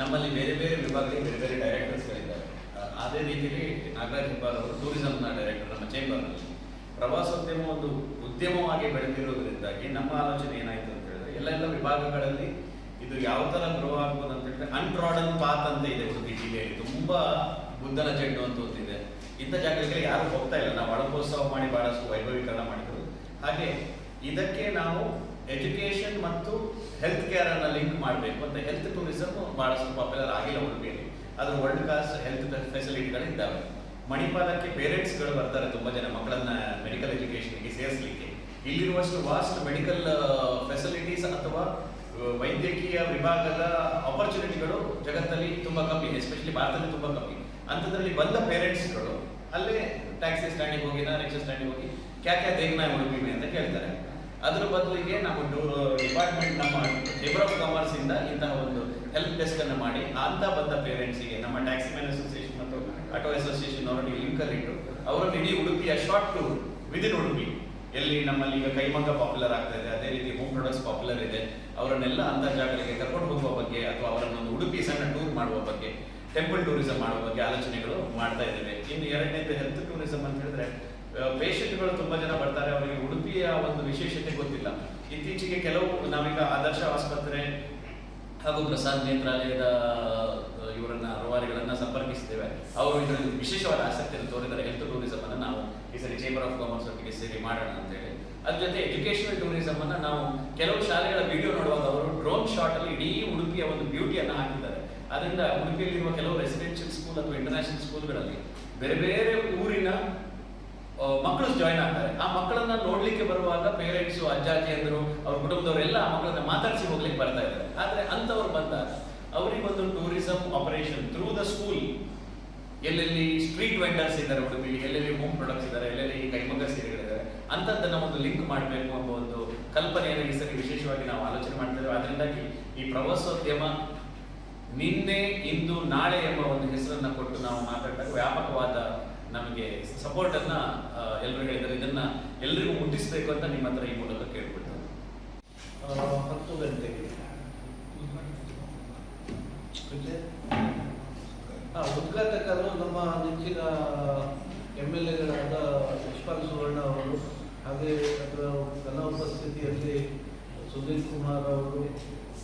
ನಮ್ಮಲ್ಲಿ ಬೇರೆ ಬೇರೆ ವಿಭಾಗದಲ್ಲಿ ಬೇರೆ ಬೇರೆ ಡೈರೆಕ್ಟರ್ಸ್ಗಳಿದ್ದಾರೆ. ಅದೇ ರೀತಿಯಲ್ಲಿ ನಾಗರಾಜ್ ಹೆಬ್ಬಾರ್ ಅವರು ಟೂರಿಸಂನ ಡೈರೆಕ್ಟರ್ ನಮ್ಮ ಚೇಂಬರ್ನಲ್ಲಿ. ಪ್ರವಾಸೋದ್ಯಮ ಒಂದು ಉದ್ಯಮವಾಗಿ ಬೆಳೆದಿರೋದ್ರಿಂದಾಗಿ ನಮ್ಮ ಆಲೋಚನೆ ಏನಾಯಿತು ಅಂತ ಹೇಳಿದ್ರೆ ಎಲ್ಲ ವಿಭಾಗಗಳಲ್ಲಿ ಇದು ಯಾವ ಥರ ಗ್ರೋ ಆಗ್ಬೋದು ಅಂತ ಹೇಳಿದ್ರೆ ಅನ್ಟ್ರಾಡನ್ ಪಾತ್ ಅಂತ ಇದೆ ಉಡುಪಿ ಜಿಲ್ಲೆಯಲ್ಲಿ. ತುಂಬ ಬುದ್ಧನ ಚೆಂಡು ಅಂತ ಓದಿದೆ. ಇಂಥ ಜಾಗಗಳಿಗೆ ಯಾರು ಹೋಗ್ತಾ ಇಲ್ಲ. ನಾವು ಒಳಗೋತ್ಸವ ಮಾಡಿ ಬಹಳಷ್ಟು ವೈಭವೀಕರಣ ಮಾಡಿದ್ರು. ಹಾಗೆ ಇದಕ್ಕೆ ನಾವು ಎಜುಕೇಶನ್ ಮತ್ತು ಹೆಲ್ತ್ ಕೇರ್ ಅನ್ನ ಲಿಂಕ್ ಮಾಡಬೇಕು ಅಂತ ಹೆಲ್ತ್ ಟೂರಿಸಂ ಬಹಳಷ್ಟು ಪಾಪ್ಯುಲರ್ ಆಗಿಲ್ಲ ಉಡುಪಿಯಲ್ಲಿ. ಅದ್ರ ವರ್ಲ್ಡ್ ಕ್ಲಾಸ್ ಹೆಲ್ತ್ ಫೆಸಿಲಿಟಿಗಳು ಇದ್ದಾವೆ. ಮಣಿಪಾಲಕ್ಕೆ ಪೇರೆಂಟ್ಸ್ಗಳು ಬರ್ತಾರೆ ತುಂಬ ಜನ ಮಕ್ಕಳನ್ನ ಮೆಡಿಕಲ್ ಎಜುಕೇಶನ್ಗೆ ಸೇರಿಸಲಿಕ್ಕೆ. ಇಲ್ಲಿರುವಷ್ಟು ವಾಸ್ಟ್ ಮೆಡಿಕಲ್ ಫೆಸಿಲಿಟೀಸ್ ಅಥವಾ ವೈದ್ಯಕೀಯ ವಿಭಾಗದ ಆಪರ್ಚುನಿಟಿಗಳು ಜಗತ್ತಲ್ಲಿ ತುಂಬಾ ಕಮ್ಮಿ, ಎಸ್ಪೆಷಲಿ ಭಾರತದಲ್ಲಿ ತುಂಬಾ ಕಮ್ಮಿ. ಅಂಥದ್ರಲ್ಲಿ ಬಂದ ಪೇರೆಂಟ್ಸ್ಗಳು ಅಲ್ಲೇ ಟ್ಯಾಕ್ಸಿ ಸ್ಟ್ಯಾಂಡಿಗೆ ಹೋಗಿ ರಿಕ್ಷಾ ಸ್ಟ್ಯಾಂಡಿಗೆ ಹೋಗಿ ಕ್ಯಾ ದೇಖ್ನಾ ಉಡುಪಿ ಅಂತ ಕೇಳ್ತಾರೆ. ಅದ್ರ ಬದಲಿಗೆ ನಮ್ಮ ಡಿಪಾರ್ಟ್ಮೆಂಟ್ ನಮ್ಮ ಚೇಂಬರ್ ಆಫ್ ಕಾಮರ್ಸ್ ಇಂದ ಇಂತಹ ಒಂದು ಹೆಲ್ಪ್ ಡೆಸ್ಕ್ ಅನ್ನು ಮಾಡಿ ಅಂತ ಬಂದ ಪೇರೆಂಟ್ಸ್ಗೆ ನಮ್ಮ ಟ್ಯಾಕ್ಸಿ ಮ್ಯಾನ್ ಅಸೋಸಿಯೇಷನ್ ಮತ್ತು ಆಟೋ ಅಸೋಸಿಯೇಷನ್ ಅವರನ್ನು ಲಿಂಕ್ ಅಲ್ಲಿ ಇಟ್ಟು ಅವರನ್ನು ಇಡೀ ಉಡುಪಿಯ ಶಾರ್ಟ್ ಟೂರ್ ವಿದಿನ್ ಉಡುಪಿ ಎಲ್ಲಿ ನಮ್ಮಲ್ಲಿ ಈಗ ಕೈಮಗ್ಗ ಪಾಪ್ಯುಲರ್ ಆಗ್ತಾ ಇದೆ, ಅದೇ ರೀತಿ ಹೋಮ್ ಪ್ರಾಡಕ್ಟ್ಸ್ ಪಾಪ್ಯುಲರ್ ಇದೆ, ಅವರನ್ನೆಲ್ಲ ಅಂತ ಜಾಗಗಳಿಗೆ ಕರ್ಕೊಂಡು ಹೋಗುವ ಬಗ್ಗೆ ಅಥವಾ ಅವರನ್ನೊಂದು ಉಡುಪಿ ಸಣ್ಣ ಟೂರ್ ಮಾಡುವ ಬಗ್ಗೆ, ಟೆಂಪಲ್ ಟೂರಿಸಂ ಮಾಡುವ ಬಗ್ಗೆ ಆಲೋಚನೆಗಳು ಮಾಡ್ತಾ ಇದ್ದೇವೆ. ಇನ್ನು ಎರಡನೇದು ಹೆಲ್ತ್ ಟೂರಿಸಂ ಅಂತ ಹೇಳಿದ್ರೆ ಪೇಷಂಟ್ಗಳು ತುಂಬಾ ಜನ ಬರ್ತಾರೆ, ಅವರಿಗೆ ಉಡುಪಿಯ ಒಂದು ವಿಶೇಷತೆ ಗೊತ್ತಿಲ್ಲ. ಇತ್ತೀಚೆಗೆ ಕೆಲವು ನಾವೀಗ ಆದರ್ಶ ಆಸ್ಪತ್ರೆ ಹಾಗೂ ಪ್ರಸಾದ್ ನೇತ್ರಾಲಯದ ಇವರನ್ನ ರೂವಾರಿಗಳನ್ನ ಸಂಪರ್ಕಿಸ್ತೇವೆ. ಅವರು ಇದರಲ್ಲಿ ವಿಶೇಷವಾದ ಆಸಕ್ತಿಯನ್ನು ತೋರಿದರೆ ಹೆಲ್ತ್ ಟೂರಿಸಂ ಅನ್ನು ನಾವು ಈ ಸರಿ ಚೇಂಬರ್ ಆಫ್ ಕಾಮರ್ಸ್ ಒಟ್ಟಿಗೆ ಸೇರಿ ಮಾಡೋಣ ಅಂತ ಹೇಳಿ. ಅದ್ರ ಜೊತೆ ಎಜುಕೇಶನಲ್ ಟೂರಿಸಂ ಅನ್ನ ನಾವು ಕೆಲವು ಶಾಲೆಗಳ ವಿಡಿಯೋ ನೋಡುವಾಗ ಅವರು ಡ್ರೋನ್ ಶಾಟ್ ಅಲ್ಲಿ ಇಡೀ ಉಡುಪಿಯ ಒಂದು ಬ್ಯೂಟಿಯನ್ನು ಹಾಕಿದ್ದಾರೆ. ಅದರಿಂದ ಉಡುಪಿಯಲ್ಲಿರುವ ಕೆಲವು ರೆಸಿಡೆನ್ಷಿಯಲ್ ಸ್ಕೂಲ್ ಅಥವಾ ಇಂಟರ್ನ್ಯಾಷನಲ್ ಸ್ಕೂಲ್ಗಳಲ್ಲಿ ಬೇರೆ ಬೇರೆ ಊರಿನ ಮಕ್ಕಳು ಜಾಯ್ನ್ ಆಗ್ತಾರೆ. ಆ ಮಕ್ಕಳನ್ನ ನೋಡ್ಲಿಕ್ಕೆ ಬರುವಾಗ ಪೇರೆಂಟ್ಸ್, ಅಜ್ಜ ಅಜ್ಜಿಯಂದರು, ಅವ್ರ ಕುಟುಂಬದವರೆಲ್ಲ ಆ ಮಕ್ಕಳನ್ನ ಮಾತಾಡಿಸಿ ಹೋಗ್ಲಿಕ್ಕೆ ಬರ್ತಾ ಇದ್ದಾರೆ. ಆದ್ರೆ ಅಂತವ್ರು ಬಂದಾಗ ಅವರಿಗೊಂದು tourism operation through the school, ಎಲ್ಲೆಲ್ಲಿ ಸ್ಟ್ರೀಟ್ ವೆಂಡರ್ಸ್ ಇದ್ದಾರೆ ಉಡುಪಿ, ಎಲ್ಲೆಲ್ಲಿ ಹೋಮ್ ಪ್ರಾಡಕ್ಟ್ಸ್ ಇದ್ದಾರೆ, ಎಲ್ಲೆಲ್ಲಿ ಕೈಮಗ್ಗ ಸೀರೆಗಳಿದ್ದಾರೆ, ಅಂತದ್ದನ್ನ ಒಂದು ಲಿಂಕ್ ಮಾಡಬೇಕು ಎಂಬ ಒಂದು ಕಲ್ಪನೆಯನ್ನು ಈ ಸರಿ ವಿಶೇಷವಾಗಿ ನಾವು ಆಲೋಚನೆ ಮಾಡ್ತೇವೆ. ಅದರಿಂದಾಗಿ ಈ ಪ್ರವಾಸೋದ್ಯಮ ನಿನ್ನೆ ಇಂದು ನಾಳೆ ಎಂಬ ಒಂದು ಹೆಸರನ್ನ ಕೊಟ್ಟು ನಾವು ಮಾತಾಡಿದಾಗ ವ್ಯಾಪಕವಾದ ನಮಗೆ ಸಪೋರ್ಟ್ ಅನ್ನ ಎಲ್ಲರೂ ಹೇಳಿದ್ದಾರೆ. ಇದನ್ನ ಎಲ್ರಿಗೂ ಮುಟ್ಟಿಸಬೇಕು ಅಂತ ನಿಮ್ಮ ಹತ್ರ ಈ ಮೂಲಕ ಕೇಳ್ಬಿಡ್ತಾರೆ. 10 ಗಂಟೆಗೆ ಉದ್ಘಾಟಕರು ನಮ್ಮ ನೆಚ್ಚಿನ MLAಗಳಾದ ಯಶ್ಪಾಲ್ ಸುವರ್ಣ ಅವರು, ಹಾಗೆ ಅದರ ಘನ ಉಪಸ್ಥಿತಿಯಲ್ಲಿ ಸುಧೀರ್ ಕುಮಾರ್ ಅವರು,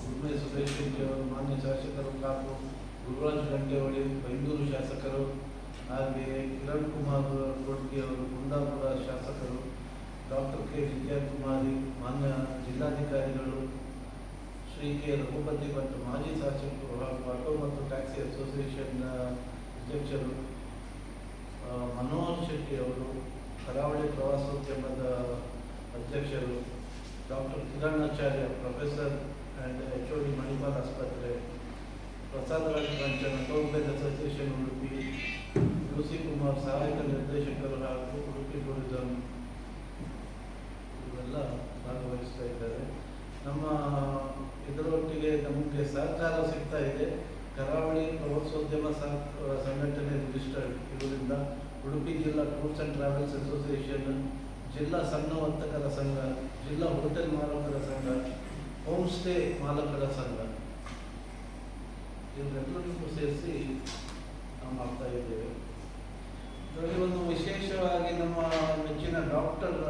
ಉರ್ಮೆ ಸುರೇಶ್ ಶೆಟ್ಟಿ ಅವರು, ಮಾನ್ಯ ಶಾಸಕರು ಹಾಗೂ ಗುರುರಾಜ್ ಗಂಟೆಹೊಳಿ ಬೈಂದೂರು ಶಾಸಕರು, ಹಾಗೆ ಕಿರಣ್ ಕುಮಾರ್ ಗೋಡ್ಗೆ ಅವರು ಕುಂದಾಪುರ ಶಾಸಕರು, ಡಾಕ್ಟರ್ ಕೆ ವಿದ್ಯಾಕುಮಾರಿ ಮಾನ್ಯ ಜಿಲ್ಲಾಧಿಕಾರಿಗಳು, ಶ್ರೀ ಕೆ ರಘುಪತಿ ಭಟ್ ಮಾಜಿ ಶಾಸಕರು ಹಾಗೂ ಆಟೋ ಮತ್ತು ಟ್ಯಾಕ್ಸಿ ಅಸೋಸಿಯೇಷನ್ ಅಧ್ಯಕ್ಷರು, ಮನೋಹರ್ ಶೆಟ್ಟಿ ಅವರು ಕರಾವಳಿ ಪ್ರವಾಸೋದ್ಯಮದ ಅಧ್ಯಕ್ಷರು, doctor Kiran Acharya professor and HOD Manipal ಆಸ್ಪತ್ರೆ, ಪ್ರಸಾದ್ ರಾಜ್ ಕಾಂಚನ್ ಟೋಲ್ಬೇಲ್ ಅಸೋಸಿಯೇಷನ್ ಉಡುಪಿ, UC ಕುಮಾರ್ ಸಹಾಯಕ ನಿರ್ದೇಶಕರು ಹಾಗೂ ಉಡುಪಿ ಟೂರಿಸಂ ಇವೆಲ್ಲ ಭಾಗವಹಿಸ್ತಾ ಇದ್ದಾರೆ. ನಮ್ಮ ಇದರೊಟ್ಟಿಗೆ ನಮಗೆ ಸಹಕಾರ ಸಿಗ್ತಾ ಇದೆ. ಕರಾವಳಿ ಪ್ರವಾಸೋದ್ಯಮ ಸಂಘಟನೆ ರಿಜಿಸ್ಟರ್ಡ್ ಇರುವುದರಿಂದ ಉಡುಪಿ ಜಿಲ್ಲಾ ಟೂರ್ಸ್ ಆ್ಯಂಡ್ ಟ್ರಾವೆಲ್ಸ್ ಅಸೋಸಿಯೇಷನ್, ಜಿಲ್ಲಾ ಸಣ್ಣ ವರ್ತಕರ ಸಂಘ, ಜಿಲ್ಲಾ ಹೋಟೆಲ್ ಮಾಲಕರ ಸಂಘ, ಹೋಮ್ ಸ್ಟೇ ಮಾಲಕರ ಸಂಘ ಇವರೆಲ್ಲರಿಗೂ ಸೇರಿಸಿ ನಾವು ಮಾಡ್ತಾ ಇದ್ದೇವೆ. ಇದರಲ್ಲಿ ಒಂದು ವಿಶೇಷವಾಗಿ ನಮ್ಮ ನೆಚ್ಚಿನ ಡಾಕ್ಟರ್